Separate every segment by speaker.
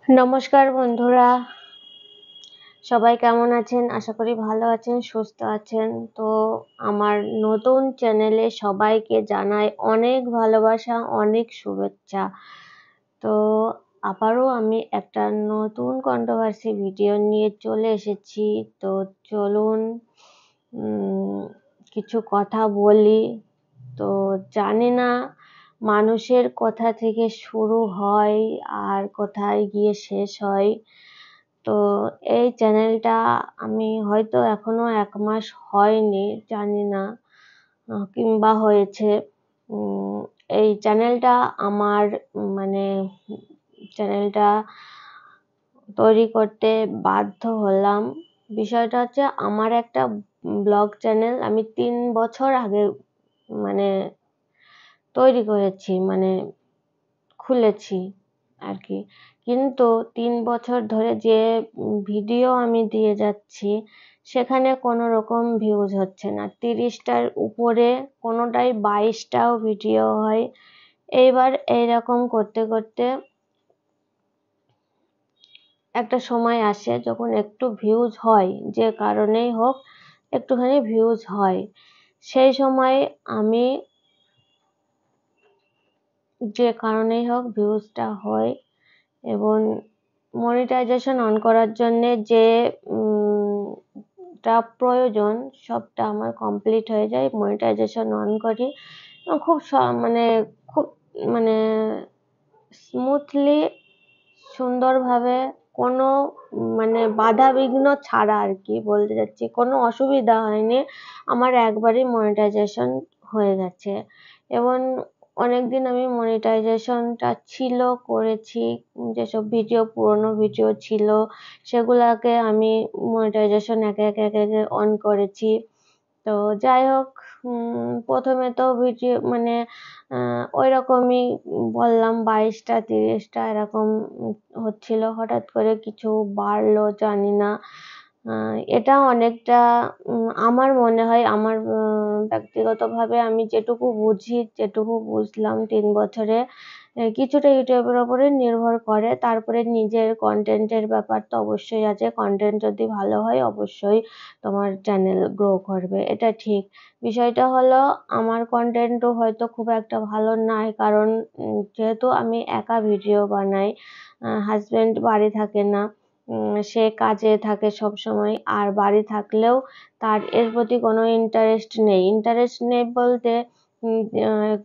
Speaker 1: নমস্কার বন্ধুরা, সবাই কেমন আছেন? আশা করি ভালো আছেন, সুস্থ আছেন। তো আমার নতুন চ্যানেলে সবাইকে জানাই অনেক ভালোবাসা, অনেক শুভেচ্ছা। তো আবারও আমি একটা নতুন কন্ট্রোভার্সি ভিডিও নিয়ে চলে এসেছি। তো চলুন কিছু কথা বলি। তো জানি না মানুষের কথা থেকে শুরু হয় আর কোথায় গিয়ে শেষ হয়। তো এই চ্যানেলটা আমি হয়তো এখনো ১ মাস হয়নি, জানি না কিংবা হয়েছে। এই চ্যানেলটা আমার মানে চ্যানেলটা তৈরি করতে বাধ্য হলাম। বিষয়টা হচ্ছে আমার একটা ব্লগ চ্যানেল আমি ৩ বছর আগে মানে তৈরি করেছি, মানে খুলেছি আরকি। কিন্তু ৩ বছর ধরে যে ভিডিও আমি দিয়ে যাচ্ছি সেখানে কোনোরকম ভিউজ হচ্ছে না। ৩০ টার উপরে, কোনোটায় ২২ টাও ভিডিও হয়। এইবার এইরকম করতে করতে একটা সময় আসে যখন একটু ভিউজ হয়, যে কারণেই হোক একটুখানি ভিউজ হয়। সেই সময় আমি যে কারণেই হোক ভিউজটা হয় এবং মনিটাইজেশন অন করার জন্যে যে টা প্রয়োজন সবটা আমার কমপ্লিট হয়ে যায়। মনিটাইজেশন অন করি এবং খুব মানে স্মুথলি সুন্দরভাবে কোনো বাধাবিঘ্ন ছাড়া আরকি বলতে চাচ্ছি, কোনো অসুবিধা হয়নি। আমার একবারই মনিটাইজেশন হয়ে গেছে এবং অনেকদিন আমি মনিটাইজেশনটা ছিল করেছি। যেসব ভিডিও পুরোনো ভিডিও ছিল সেগুলাকে আমি মনিটাইজেশন একে একে অন করেছি। তো যাই হোক, প্রথমে তো ভিডিও ওইরকমই বললাম ২২ টা ৩০ টা এরকম হচ্ছিল। হঠাৎ করে কিছু বাড়লো, জানি না। এটা অনেকটা আমার মনে হয় আমার ব্যক্তিগতভাবে আমি যেটুকু বুঝি, যেটুকু বুঝলাম ৩ বছরে কিছুটা ইউটিউবের ওপরে নির্ভর করে। তারপরে নিজের কনটেন্টের ব্যাপার তো অবশ্যই আছে। কনটেন্ট যদি ভালো হয় অবশ্যই তোমার চ্যানেল গ্রো করবে, এটা ঠিক। বিষয়টা হলো আমার কনটেন্টও হয়তো খুব একটা ভালো নয়, কারণ যেহেতু আমি একা ভিডিও বানাই, হাসব্যান্ড বাড়ি থাকে না, সে কাজে থাকে সবসময়। আর বাড়ি থাকলেও তার এর প্রতি কোনো ইন্টারেস্ট নেই। ইন্টারেস্ট নেই বলতে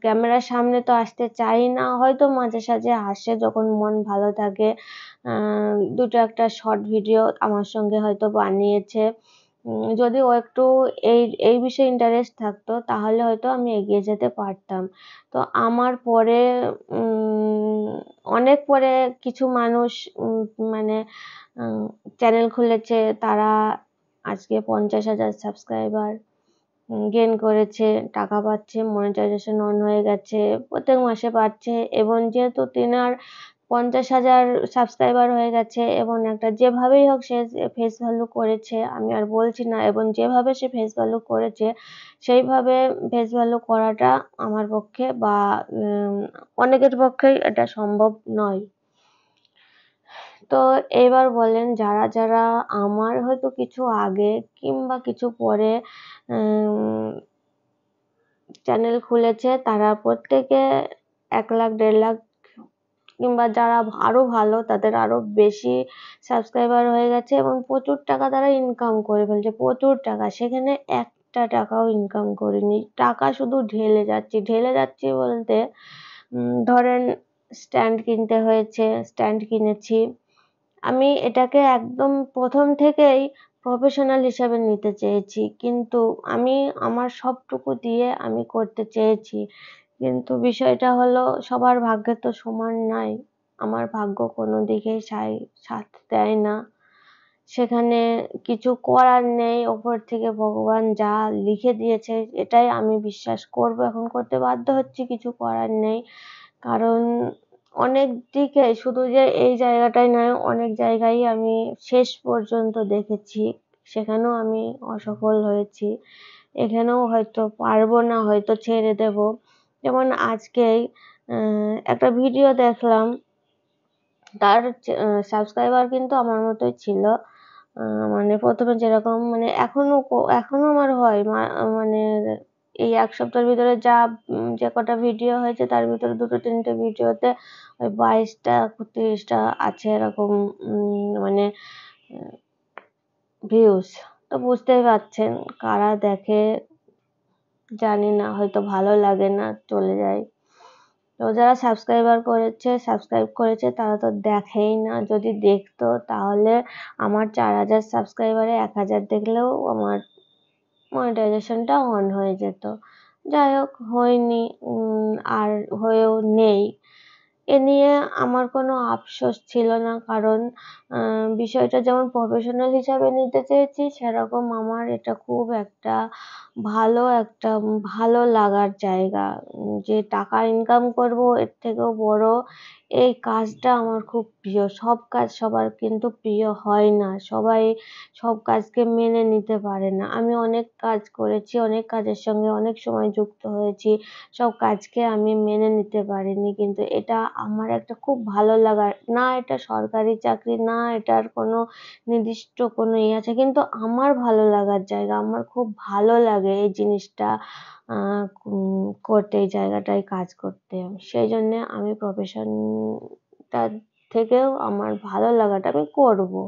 Speaker 1: ক্যামেরার সামনে তো আসতে চায়ই না। হয়তো মাঝে সাঝে আসে যখন মন ভালো থাকে। ২টো একটা শর্ট ভিডিও আমার সঙ্গে হয়তো বানিয়েছে। যদি ও একটু এই বিষয়ে ইন্টারেস্ট থাকতো তাহলে হয়তো আমি এগিয়ে যেতে পারতাম। তো আমার পরে অনেক পরে কিছু মানুষ মানে চ্যানেল খুলেছে, তারা আজকে ৫০,০০০ সাবস্ক্রাইবার গেইন করেছে, টাকা পাচ্ছে, মনিটাইজেশন অন হয়ে গেছে, প্রত্যেক মাসে পাচ্ছে। এবং যেহেতু তেনার ৫০,০০০ সাবস্ক্রাইবার হয়ে গেছে এবং একটা যেভাবেই হোক সে ফেস ভ্যালু করেছে, আমি আর বলছি না, এবং যেভাবে সে ফেস ভ্যালু করেছে সেইভাবে ফেস ভ্যালু করাটা আমার পক্ষে বা অনেকের পক্ষেই এটা সম্ভব নয়। তো এইবার বলেন, যারা আমার হয়তো কিছু আগে কিংবা কিছু পরে চ্যানেল খুলেছে, তারা প্রত্যেকে ১ লাখ ১.৫ লাখ কিংবা যারা আরো ভালো তাদের আরো বেশি সাবস্ক্রাইবার হয়ে গেছে এবং প্রচুর টাকা তারা ইনকাম করে ফেলছে, প্রচুর টাকা। সেখানে একটা টাকাও ইনকাম করিনি। টাকা শুধু ঢেলে যাচ্ছি বলতে ধরেন স্ট্যান্ড কিনতে হয়েছে, স্ট্যান্ড কিনেছি। আমি এটাকে একদম প্রথম থেকেই প্রফেশনাল হিসাবে নিতে চেয়েছি, কিন্তু আমি আমার সবটুকু দিয়ে আমি করতে চেয়েছি। কিন্তু বিষয়টা হলো সবার ভাগ্যে তো সমান নয়। আমার ভাগ্য কোনো দিকেই সাথ দেয় না। সেখানে কিছু করার নেই। ওপর থেকে ভগবান যা লিখে দিয়েছে এটাই আমি বিশ্বাস করব। এখন করতে বাধ্য হচ্ছি, কিছু করার নেই। কারণ অনেক দিকে, শুধু যে এই জায়গাটাই নয়, অনেক জায়গায়ই আমি শেষ পর্যন্ত দেখেছি। সেখানেও আমি অসফল হয়েছি। এখানেও হয়তো পারবো না, হয়তো ছেড়ে দেবো। যেমন আজকেই একটা ভিডিও দেখলাম, তার সাবস্ক্রাইবার কিন্তু আমার মতোই ছিল। মানে প্রথমে যেরকম মানে এখনো আমার হয় মানে এই ১ সপ্তাহের ভিতরে যে কটা ভিডিও হয়েছে তার ভিতরে ২টো-৩টে ভিডিওতে ওই ২২টা ৩০টা আছে এরকম মানে ভিউজ। তো বুঝতেই পারছেন কারা দেখে জানি না, হয়তো ভালো লাগে না চলে যায়। তো যারা সাবস্ক্রাইব করেছে তারা তো দেখেই না। যদি দেখতো তাহলে আমার ৪,০০০ সাবস্ক্রাইবারে ১,০০০ দেখলেও আমার মনিটাইজেশনটা অন হয়ে যেত। যাই হোক হয়নি, আর হয়েও নেই। এ নিয়ে আমার কোনো আফসোস ছিল না, কারণ বিষয়টা যেমন প্রফেশনাল হিসাবে নিতে চেয়েছি, সেরকম আমার এটা খুব একটা ভালো লাগার জায়গা। যে টাকা ইনকাম করবো এর থেকেও বড় এই কাজটা আমার খুব প্রিয়। সব কাজ সবার কিন্তু প্রিয় হয় না। সবাই সব কাজকে মেনে নিতে পারে না। আমি অনেক কাজ করেছি, অনেক কাজের সঙ্গে অনেক সময় যুক্ত হয়েছি। সব কাজকে আমি মেনে নিতে পারিনি। কিন্তু এটা আমার একটা খুব ভালো লাগার, না এটা সরকারি চাকরি, না এটার কোনো নির্দিষ্ট কোনো আছে। কিন্তু আমার ভালো লাগার জায়গা। আমার খুব ভালো লাগে এই জিনিসটা করতে, এই জায়গাটায় কাজ করতে। সেইজন্যে আমি প্রফেশনটার থেকেও আমার ভালো লাগাটা আমি করবো।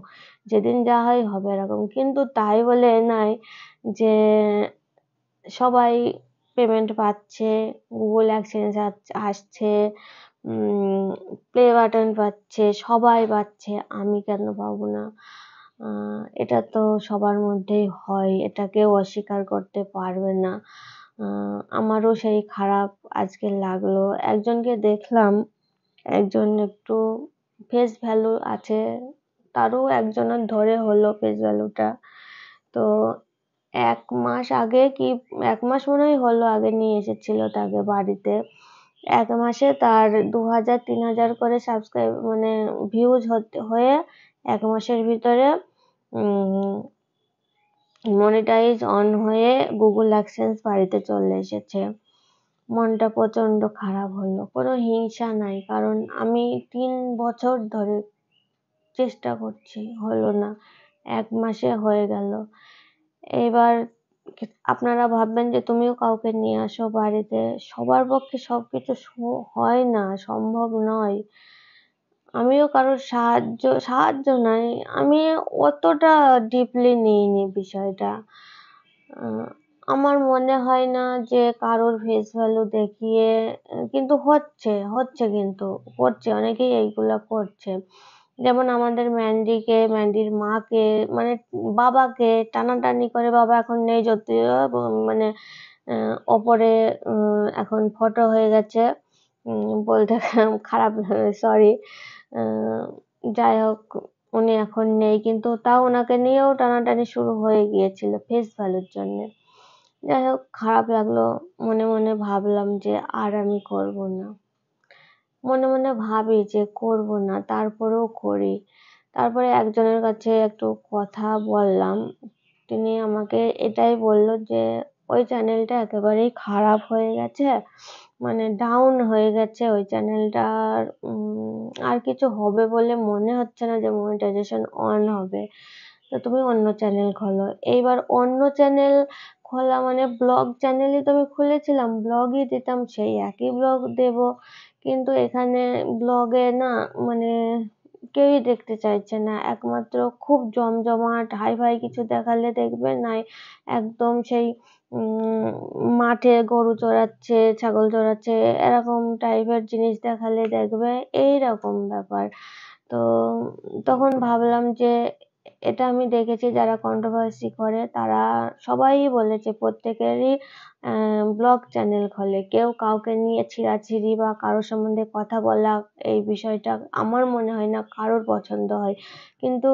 Speaker 1: যেদিন যা হয় হবে এরকম। কিন্তু তাই বলে নয় যে সবাই পেমেন্ট পাচ্ছে, Google AdSense আসছে, প্লে বাটন পাচ্ছে, সবাই পাচ্ছে, আমি কেন পাবো না? এটা তো সবার মধ্যেই হয়, এটা কেউ অস্বীকার করতে পারবে না। আমারও সেই খারাপ আজকে লাগলো। একজনকে দেখলাম, একজন একটু ফেস ভ্যালু আছে, তারও একজনের ধরে হলো ফেস ভ্যালুটা। তো ১ মাস আগে কি ১ মাস মনে হয় হলো আগে নিয়ে এসেছিল তাকে বাড়িতে। ১ মাসে তার ২,০০০-৩,০০০ করে মানে ভিউজ হয়ে ১ মাসের ভিতরে মনিটাইজ অন হয়ে Google AdSense বাড়িতে চলে এসেছে। মনটা প্রচন্ড খারাপ হলো। কোনো হিংসা নাই, কারণ আমি ৩ বছর ধরে চেষ্টা করছি, হলো না। ১ মাসে হয়ে গেল। এবার আপনারা ভাববেন যে তুমিও কাউকে নিয়ে আসো বাড়িতে। সবার পক্ষে সবকিছু হয় না, সম্ভব নয়। আমিও কারোর সাহায্য নয়, আমি অতটা ডিপলি নিইনি বিষয়টা। আমার মনে হয় না যে কারোর ফেস ভ্যালু দেখিয়ে, কিন্তু হচ্ছে কিন্তু করছে, অনেকেই এইগুলা করছে। যেমন আমাদের ম্যান্ডির মাকে মানে বাবাকে টানাটানি করে, বাবা এখন নেই যদিও, মানে ওপরে এখন ফটো হয়ে গেছে, বলতে খারাপ, সরি। যাই হোক উনি এখন নেই, কিন্তু তাও ওনাকে নিয়েও টানাটানি শুরু হয়ে গিয়েছিল ফেস ভ্যালুর জন্যে। যাই হোক খারাপ লাগলো, মনে মনে ভাবলাম যে আর আমি করবো না। মনে মনে ভাবি যে করবো না, তারপরেও করি। তারপরে একজনের কাছে একটু কথা বললাম, তিনি আমাকে এটাই বললো যে ওই চ্যানেলটা একেবারেই খারাপ হয়ে গেছে, মানে ডাউন হয়ে গেছে ওই চ্যানেলটার, আর কিছু হবে বলে মনে হচ্ছে না, যে মনিটাইজেশন অন হবে। তো তুমি অন্য চ্যানেল খোলো। এইবার অন্য চ্যানেল খোলা মানে ব্লগ চ্যানেলই তো আমি খুলেছিলাম, ব্লগই দিতাম, সেই একই ব্লগ দেবো। কিন্তু এখানে ব্লগে না মানে কেউই দেখতে চাইছে না। একমাত্র খুব জমজমাট হাই-ফাই কিছু দেখালে দেখবে, নাই একদম সেই মাঠে গরু চড়াচ্ছে, ছাগল চড়াচ্ছে, এরকম টাইপের জিনিস দেখালে দেখবে, এইরকম ব্যাপার। তো তখন ভাবলাম যে এটা আমি দেখেছি যারা কন্ট্রোভার্সি করে তারা সবাই বলেছে, প্রত্যেকেরই ব্লগ চ্যানেল খোলে, কেউ কাউকে নিয়ে ছিঁড়াছিঁড়ি বা কারোর সম্বন্ধে কথা বলা, এই বিষয়টা আমার মনে হয় না কারোর পছন্দ হয়। কিন্তু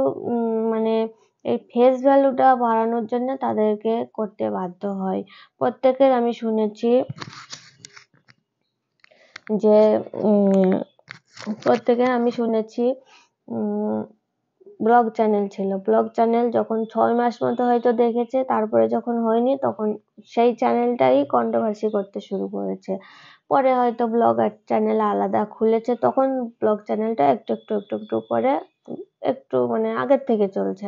Speaker 1: মানে এই ফেস ভ্যালুটা বাড়ানোর জন্য তাদেরকে করতে বাধ্য হয়। প্রত্যেকের আমি শুনেছি যে ব্লগ চ্যানেল ছিল, ব্লগ চ্যানেল যখন ৬ মাস মতো হয়তো দেখেছে, তারপরে যখন হয়নি তখন সেই চ্যানেলটাই কন্ট্রোভার্সি করতে শুরু করেছে। পরে হয়তো ব্লগার চ্যানেল আলাদা খুলেছে, তখন ব্লগ চ্যানেলটা একটু একটু একটু একটু করে একটু মানে আগের থেকে চলছে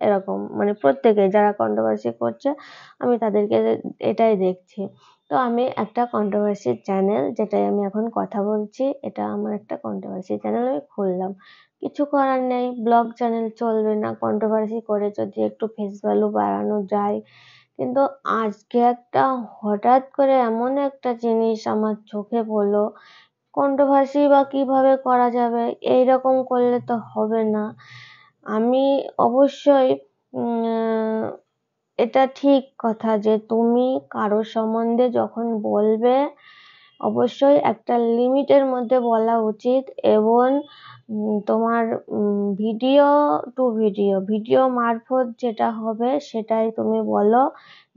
Speaker 1: এরকম, মানে প্রত্যেকে যারা কন্ট্রোভার্সি করছে আমি তাদেরকে এটাই দেখছি। তো আমি একটা কন্ট্রোভার্সি চ্যানেল, যেটাই আমি এখন কথা বলছি, এটা আমার একটা কন্ট্রোভার্সি চ্যানেল আমি খুললাম। কিছু করার নেই, ব্লগ চ্যানেল চলবে না, কন্ট্রোভার্সি করে যদি একটু ফেস ভ্যালু বাড়ানো যায়। কিন্তু আজকে একটা হঠাৎ করে এমন একটা জিনিস আমার চোখে পড়লো, কন্ট্রোভার্সি বা কিভাবে করা যাবে, এইরকম করলে তো হবে না। আমি অবশ্যই এটা ঠিক কথা যে তুমি কারো সম্বন্ধে যখন বলবে অবশ্যই একটা লিমিটের মধ্যে বলা উচিত, এবং তোমার ভিডিও টু ভিডিও মারফত যেটা হবে সেটাই তুমি বলো,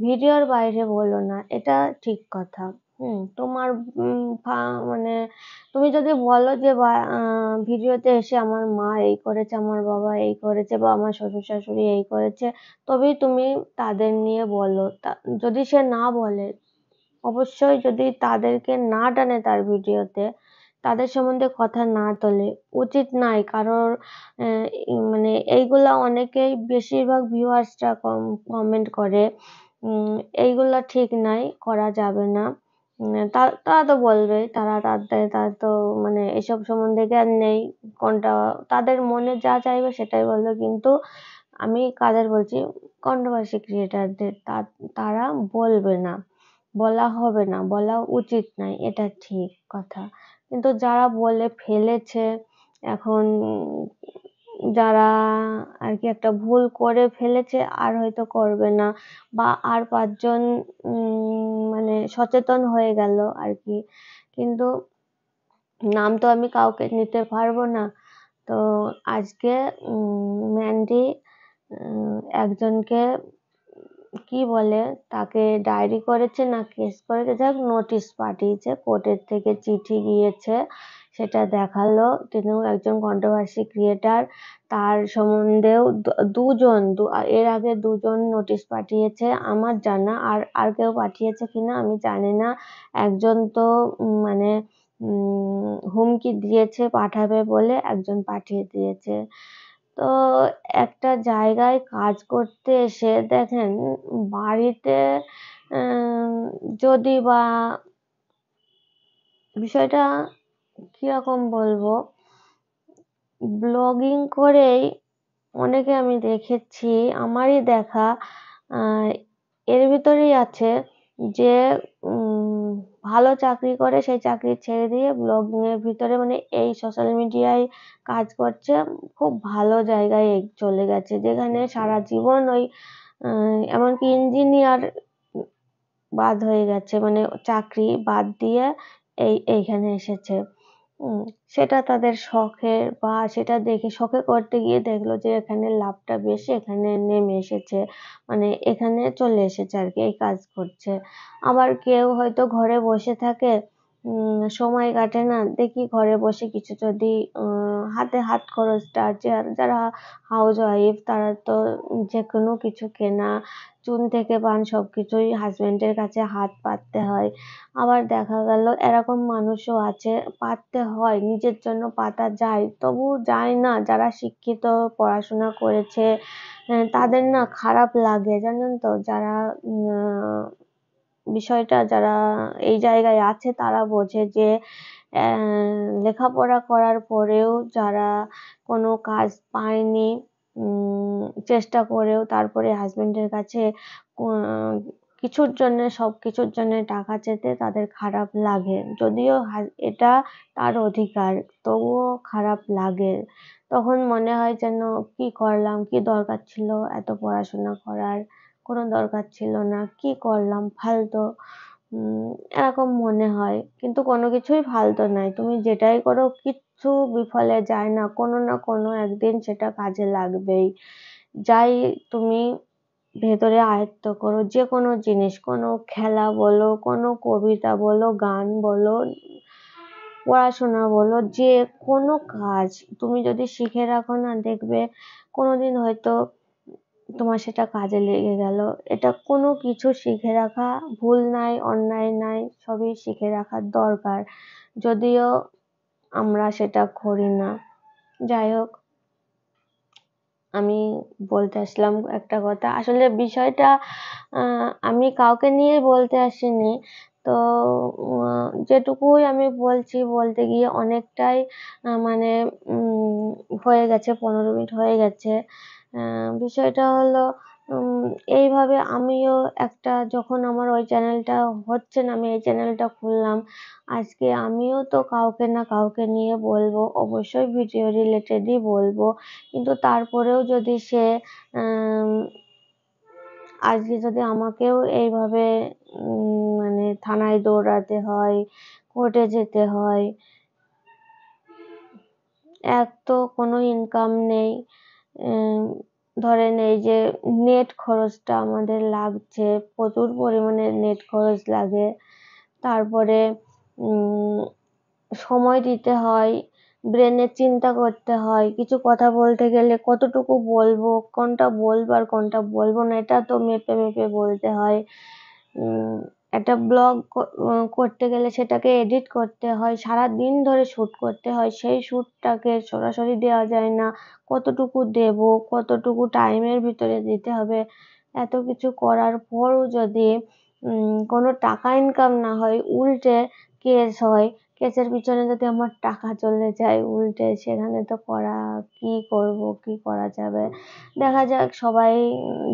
Speaker 1: ভিডিওর বাইরে বলো না, এটা ঠিক কথা। তোমার মানে তুমি যদি বলো যে ভিডিওতে এসে আমার মা এই করেছে, আমার বাবা এই করেছে, বা আমার শ্বশুর শাশুড়ি এই করেছে, তবেই তুমি তাদের নিয়ে বলো। যদি সে না বলে, অবশ্যই যদি তাদেরকে না টানে তার ভিডিওতে, তাদের সম্বন্ধে কথা না তোলে, উচিত নাই কারোর মানে এইগুলা অনেকেই বেশিরভাগ ভিউয়ার্সরা কমেন্ট করে, এইগুলা ঠিক নাই, করা যাবে না। তারা তো বলবে, তারা তো মানে এসব সম্বন্ধে জ্ঞান নেই, কোনটা তাদের মনে যা চাইবে সেটাই বলবে। কিন্তু আমি কাদের বলছি, কন্ট্রোভার্সি ক্রিয়েটারদের, তারা বলবে না, বলা হবে না, বলা উচিত নাই, এটা ঠিক কথা। কিন্তু যারা বলে ফেলেছে এখন, যারা আর কি একটা ভুল করে ফেলেছে আর হয়তো করবে না, বা আর 5 জন মানে সচেতন হয়ে গেল আর কি। কিন্তু নাম তো আমি কাউকে নিতে পারবো না। তো আজকে ম্যান্ডি একজনকে কি বলে, তাকে ডায়েরি করেছে না কেস করেছে, যাক নোটিশ পাঠিয়েছে, কোর্টের থেকে চিঠি গিয়েছে, সেটা দেখালো। তিনিও একজন কন্ট্রোভার্সি ক্রিয়েটার, তার সম্বন্ধেও এর আগে 2 জন নোটিশ পাঠিয়েছে আমার জানা, আর কেউ পাঠিয়েছে কিনা আমি জানি না। একজন তো মানে হুমকি দিয়েছে পাঠাবে বলে, একজন পাঠিয়ে দিয়েছে। তো একটা জায়গায় কাজ করতে এসে দেখেন, বাড়িতে যদি বা বিষয়টা কিরকম বলবো, ব্লগিং করেই অনেকে আমি দেখেছি, আমারই দেখা, এর ভিতরেই আছে যে ভালো চাকরি করে সেই চাকরি ছেড়ে দিয়ে ব্লগিং এর ভিতরে, মানে এই সোশ্যাল মিডিয়ায় কাজ করছে, খুব ভালো জায়গায় চলে গেছে, যেখানে সারা জীবন ওই এমনকি ইঞ্জিনিয়ার বাদ হয়ে গেছে, মানে চাকরি বাদ দিয়ে এইখানে এসেছে। সেটা তাদের শখের, বা সেটা দেখে শখে করতে গিয়ে দেখলো যে এখানে লাভটা বেশি, এখানে নেমে এসেছে, মানে এখানে চলে এসেছে আর কি, এই কাজ করছে। আবার কেউ হয়তো ঘরে বসে থাকে, সময় কাটে না, দেখি ঘরে বসে কিছু যদি হাতে হাত খরচটা, যারা হাউস ওয়াইফ, তারা তো যে কোনো কিছু কেনা, চুন থেকে পান সবকিছুই হাজবেন্ডের কাছে হাত পাততে হয়। আবার দেখা গেল এরকম মানুষও আছে, পাততে হয়, নিজের জন্য পাতা যায়, তবু যায় না, যারা শিক্ষিত, পড়াশোনা করেছে, তাদের না খারাপ লাগে, জানেন তো, যারা বিষয়টা যারা এই জায়গায় আছে তারা বোঝে যে লেখাপড়া করার পরেও যারা কোনো কাজ পায়নি, চেষ্টা করেও তারপরে হাজবেন্ডের কাছে সবকিছুর জন্য টাকা চেতে তাদের খারাপ লাগে, যদিও এটা তার অধিকার, তবুও খারাপ লাগে। তখন মনে হয় যেন কি করলাম, কি দরকার ছিল এত পড়াশোনা করার, কোনো দরকার ছিল না, কি করলাম ফালতু, এরকম মনে হয়। কিন্তু কোনো কিছুই ফালতু নাই, তুমি যেটাই করো কিচ্ছু বিফলে যায় না, কোনো না কোনো একদিন সেটা কাজে লাগবেই। যাই তুমি ভেতরে আয়ত্ত করো, যে কোনো জিনিস, কোনো খেলা বলো, কোনো কবিতা বলো, গান বলো, পড়াশোনা বলো, যে কোনো কাজ তুমি যদি শিখে রাখো না, দেখবে কোনোদিন হয়তো তোমার সেটা কাজে লেগে গেল। এটা কোনো কিছু শিখে রাখা ভুল নাই, অন্যায় নাই, সবই শিখে রাখার দরকার, যদিও আমরা সেটা করি না। যাই হোক, আমি বলতে আসলাম একটা কথা। আসলে বিষয়টা আমি কাউকে নিয়ে বলতে আসিনি। তো যেটুকুই আমি বলছি, বলতে গিয়ে অনেকটাই মানে হয়ে গেছে, 15 মিনিট হয়ে গেছে। বিষয়টা হলো এইভাবে আমিও একটা, যখন আমার ওই চ্যানেলটা হচ্ছে না, আমি এই চ্যানেলটা খুললাম। আজকে আমিও তো কাউকে না কাউকে নিয়ে বলবো, অবশ্যই ভিডিও রিলেটেডই বলবো। কিন্তু তারপরেও যদি সে আজকে যদি আমাকেও এইভাবে মানে থানায় দৌড়াতে হয়, কোর্টে যেতে হয়, এক তো কোনো ইনকাম নেই, ধরেন এই যে নেট খরচটা আমাদের লাগছে, প্রচুর পরিমাণে নেট খরচ লাগে। তারপরে সময় দিতে হয়, ব্রেনের চিন্তা করতে হয়, কিছু কথা বলতে গেলে কতটুকু বলবো, কোনটা বলবো আর কোনটা বলবো না, এটা তো মেপে মেপে বলতে হয়। একটা ব্লগ করতে গেলে সেটাকে এডিট করতে হয়, সারাদিন ধরে শুট করতে হয়, সেই শুটটাকে সরাসরি দেওয়া যায় না, কতটুকু দেব, কতটুকু টাইমের ভিতরে দিতে হবে। এত কিছু করার পরও যদি কোনো টাকা ইনকাম না হয়, উল্টে কেস হয়, কেসের পিছনে যদি আমার টাকা চলে যায় উল্টে, সেখানে তো কি করব, কি করা যাবে। দেখা যাক, সবাই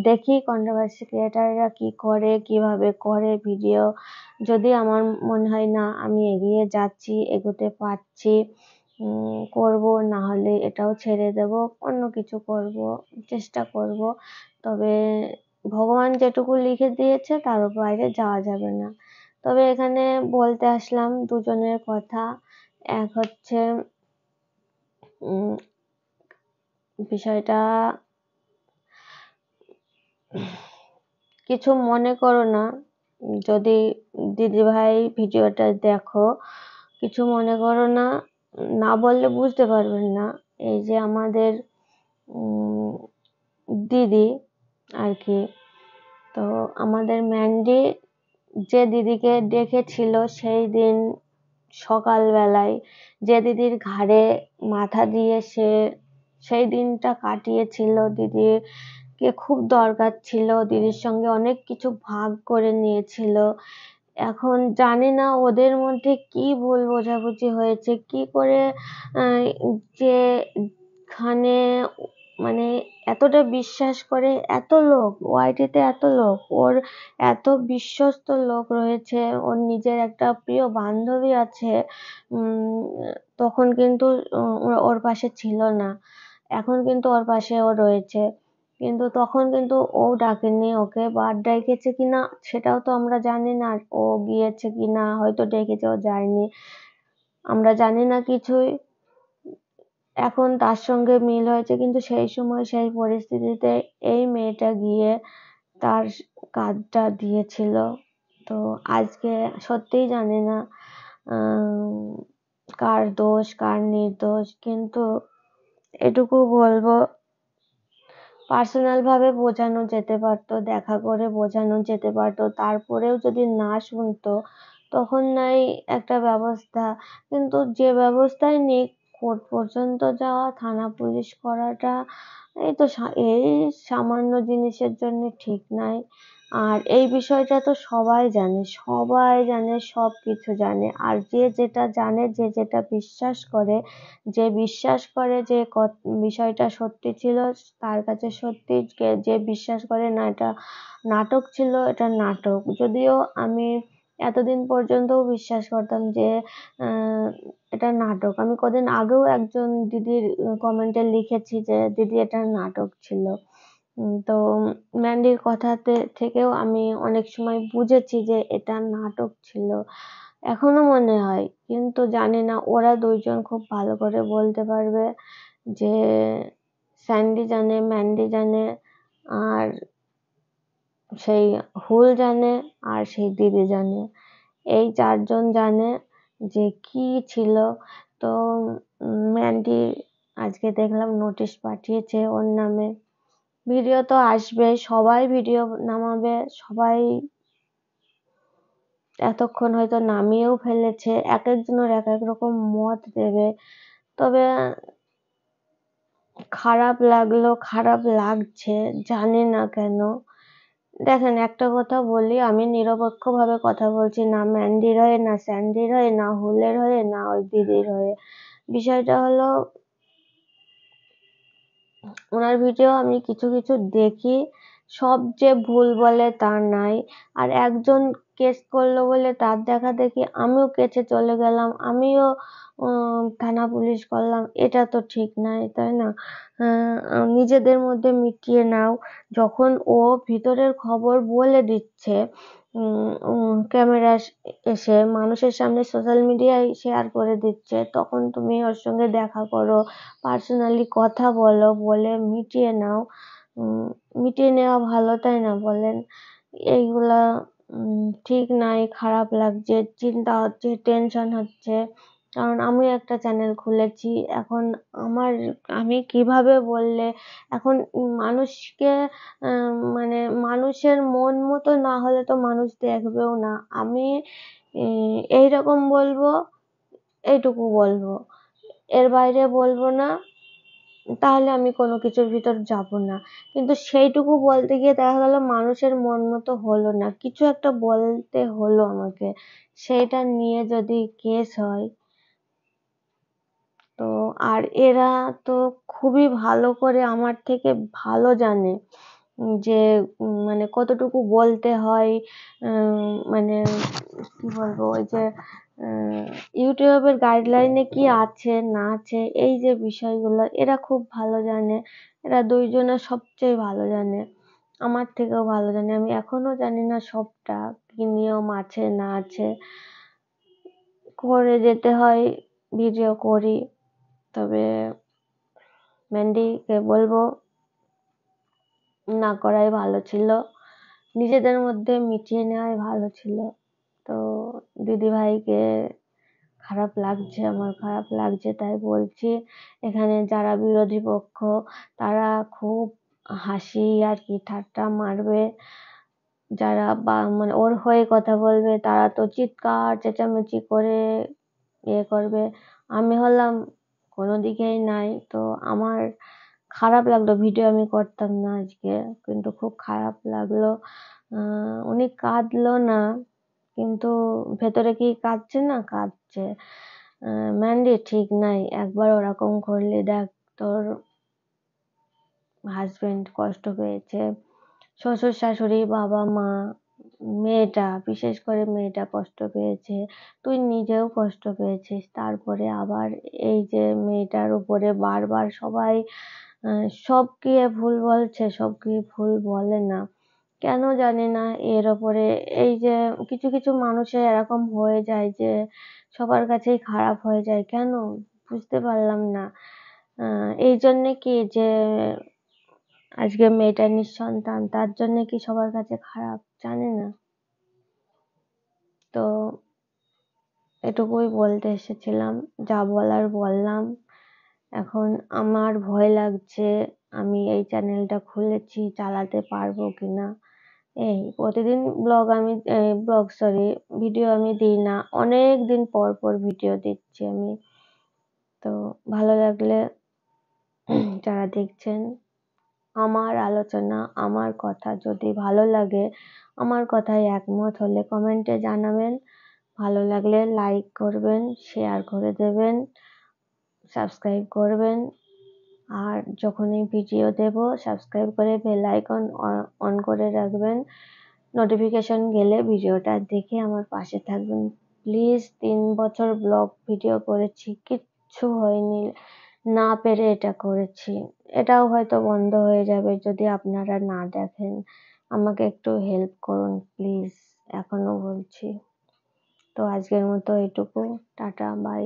Speaker 1: দেখি কন্ট্রোভার্সি ক্রিয়েটাররা কি করে, কিভাবে করে ভিডিও। যদি আমার মনে হয় না আমি এগিয়ে যাচ্ছি, এগোতে পারছি, করব, না হলে এটাও ছেড়ে দেব, অন্য কিছু করব, চেষ্টা করব। তবে ভগবান যেটুকু লিখে দিয়েছে তার বাইরে যাওয়া যাবে না। তবে এখানে বলতে আসলাম দুজনের কথা। এক হচ্ছে বিষয়টা, কিছু মনে করো না যদি দিদিভাই ভিডিওটা দেখো, কিছু মনে করো না, না বললে বুঝতে পারবেন না। এই যে আমাদের দিদি আর কি, তো আমাদের ম্যান্ডি যে দিদিকে ডেকেছিল সেই দিন সকালবেলায়, যে দিদির ঘাড়ে মাথা দিয়ে সে সেই দিনটা কাটিয়েছিল, দিদিকে খুব দরকার ছিল, দিদির সঙ্গে অনেক কিছু ভাগ করে নিয়েছিল। এখন জানি না ওদের মধ্যে কি ভুল বোঝাবুঝি হয়েছে, কি করে যেখানে মানে এতটা বিশ্বাস করে, এত লোক ওয়াইটিতে, এত লোক, ওর এত বিশ্বস্ত লোক রয়েছে, ওর নিজের একটা প্রিয় বান্ধবী আছে, তখন কিন্তু ওর পাশে ছিল না, এখন কিন্তু ওর পাশে ও রয়েছে। কিন্তু তখন কিন্তু ও ডাকেনি ওকে, বা ডেকেছে কিনা সেটাও তো আমরা জানি না, ও গিয়েছে কিনা, হয়তো ডেকেছে ও যায়নি, আমরা জানি না কিছুই। এখন তার সঙ্গে মিল হয়েছে, কিন্তু সেই সময় সেই পরিস্থিতিতে এই মেয়েটা গিয়ে তার কার্ডটা দিয়েছিল। তো আজকে সত্যিই জানি না কার দোষ কার নির্দোষ, কিন্তু এটুকু বলবো, পার্সোনাল ভাবে বোঝানো যেতে পারতো, দেখা করে বোঝানো যেতে পারতো, তারপরেও যদি না শুনতো তখন নাই একটা ব্যবস্থা। কিন্তু যে ব্যবস্থাই নিক, কোর্ট পর্যন্ত যাওয়া, থানা পুলিশ করাটা, এই সামান্য জিনিসের জন্য ঠিক নাই। আর এই বিষয়টা তো সবাই জানে, সবাই জানে, সবকিছু জানে। আর যে যেটা জানে, যে যেটা বিশ্বাস করে, যে বিশ্বাস করে যে বিষয়টা সত্যি ছিল তার কাছে সত্যি, যে বিশ্বাস করে না এটা নাটক ছিল, এটা নাটক। যদিও আমি এতদিন পর্যন্তও বিশ্বাস করতাম যে এটা নাটক। আমি কদিন আগেও একজন দিদির কমেন্টে লিখেছি যে দিদি এটা নাটক ছিল। তো ম্যান্ডির কথাতে থেকেও আমি অনেক সময় বুঝেছি যে এটা নাটক ছিল, এখনো মনে হয়। কিন্তু জানি না, ওরা দুইজন খুব ভালো করে বলতে পারবে, যে স্যান্ডি জানে, ম্যান্ডি জানে, আর সেই হুল জানে, আর সেই দিদি জানে। এই চারজন জানে যে কি ছিল। তো ম্যান্ডি আজকে দেখলাম নোটিশ পাঠিয়েছে ওর নামে, ভিডিও তো আসবে, সবাই ভিডিও নামাবে, সবাই এতক্ষণ হয়তো নামিয়েও ফেলেছে, এক একজনের এক এক রকম মত দেবে। তবে খারাপ লাগলো, খারাপ লাগছে, জানি না কেন। দেখেন একটা কথা বলি, আমি নিরপেক্ষভাবে কথা বলছি, না ম্যান্ডির হয়ে, না স্যান্ডির হয়ে, না হুলের হয়ে, না ওই দিদির হয়ে। বিষয়টা হলো ওনার ভিডিও আমি কিছু কিছু দেখি, সব যে ভুল বলে তা নাই। আর একজন কেস করলো বলে তার দেখা দেখি আমিও কেসে চলে গেলাম, আমিও থানা পুলিশ করলাম, এটা তো ঠিক নাই, তাই না? নিজেদের মধ্যে মিটিয়ে নাও। যখন ও ভিতরের খবর বলে দিচ্ছে ক্যামেরা এসে মানুষের সামনে সোশ্যাল মিডিয়ায় শেয়ার করে দিচ্ছে, তখন তুমি ওর সঙ্গে দেখা করো, পার্সোনালি কথা বলো, বলে মিটিয়ে নাও। মিটিয়ে নেওয়া ভালো, তাই না বলেন? এইগুলা ঠিক নাই, খারাপ লাগছে, চিন্তা হচ্ছে, টেনশন হচ্ছে। কারণ আমি একটা চ্যানেল খুলেছি, এখন আমি কিভাবে বললে এখন মানুষকে মানে মানুষের মন মতো না হলে তো মানুষ দেখবেও না। আমি এইরকম বলবো, এইটুকু বলবো, এর বাইরে বলবো না, তাহলে আমি কোনো কিছুর ভিতর যাবো না। কিন্তু সেইটুকু বলতে গিয়ে দেখা গেল মানুষের মন মতো হলো না, কিছু একটা বলতে হলো আমাকে, সেইটা নিয়ে যদি কেস হয় তো। আর এরা তো খুবই ভালো করে আমার থেকে ভালো জানে যে মানে কতটুকু বলতে হয়, মানে কি বলবো, ওই যে ইউটিউবের গাইডলাইনে কি আছে না আছে, এই যে বিষয়গুলো এরা খুব ভালো জানে। এরা দুইজনে সবচেয়ে ভালো জানে, আমার থেকেও ভালো জানে। আমি এখনো জানি না সবটা, কি নিয়ম আছে না আছে, করে যেতে হয়, ভিডিও করি। তবে ম্যান্ডিকে বলবো না করাই ভালো ছিল, নিজেদের মধ্যে মিটিয়ে নেওয়াই ভালো ছিল। তো দিদিভাইকে খারাপ লাগছে, আমার খারাপ লাগছে, তাই বলছি। এখানে যারা বিরোধী পক্ষ তারা খুব হাসি আর কি ঠাট্টা মারবে, যারা মানে ওর হয়ে কথা বলবে তারা তো চিৎকার চেঁচামেচি করে ইয়ে করবে। আমি হলাম কোনো দিকেই নাই, তো আমার খারাপ লাগলো, ভিডিও আমি করতাম না আজকে, কিন্তু খুব খারাপ লাগলো। উনি কাঁদলো না, কিন্তু ভেতরে কি কাঁদছে না, কাঁদছে। ম্যান্ডি ঠিক নাই, একবার ওরকম করলে দেখ তোর হাজবেন্ড কষ্ট পেয়েছে, শ্বশুর শাশুড়ি, বাবা মা, মেয়েটা, বিশেষ করে মেয়েটা কষ্ট পেয়েছে, তুই নিজেও কষ্ট পেয়েছিস, তারপরে আবার এই যে মেয়েটার উপরে বারবার সবাই সব কি ভুল বলছে, সব কি ভুল বলে না, কেন জানি না। এর ওপরে এই যে কিছু কিছু মানুষের এরকম হয়ে যায় যে সবার কাছেই খারাপ হয়ে যায়, কেন বুঝতে পারলাম না। এই জন্যে কি যে আজকে মেয়েটা নিঃসন্তান, তার জন্য কি সবার কাছে খারাপ, জানি না। তো এটুকুই বলতে এসেছিলাম, যা বলার বললাম। এখন আমার ভয় লাগছে, আমি এই চ্যানেলটা খুলেছি, চালাতে পারবো কিনা। এই প্রতিদিন ভিডিও আমি দিই না, অনেক দিন পর পর ভিডিও দিচ্ছি আমি। তো ভালো লাগলে যারা দেখছেন, আমার আলোচনা, আমার কথা যদি ভালো লাগে, আমার কথায় একমত হলে কমেন্টে জানাবেন, ভালো লাগলে লাইক করবেন, শেয়ার করে দেবেন, সাবস্ক্রাইব করবেন। আর যখনই ভিডিও দেব সাবস্ক্রাইব করে বেল আইকন অন করে রাখবেন, নোটিফিকেশন গেলে ভিডিওটা দেখে আমার পাশে থাকবেন প্লিজ। 3 বছর ব্লগ ভিডিও করেছি, কিচ্ছু হয়নি, না পেরে এটা করেছি, এটাও হয়তো বন্ধ হয়ে যাবে যদি আপনারা না দেখেন। আমাকে একটু হেল্প করুন প্লিজ, এখনো বলছি। তো আজকের মতো এইটুকু, টাটা, বাই।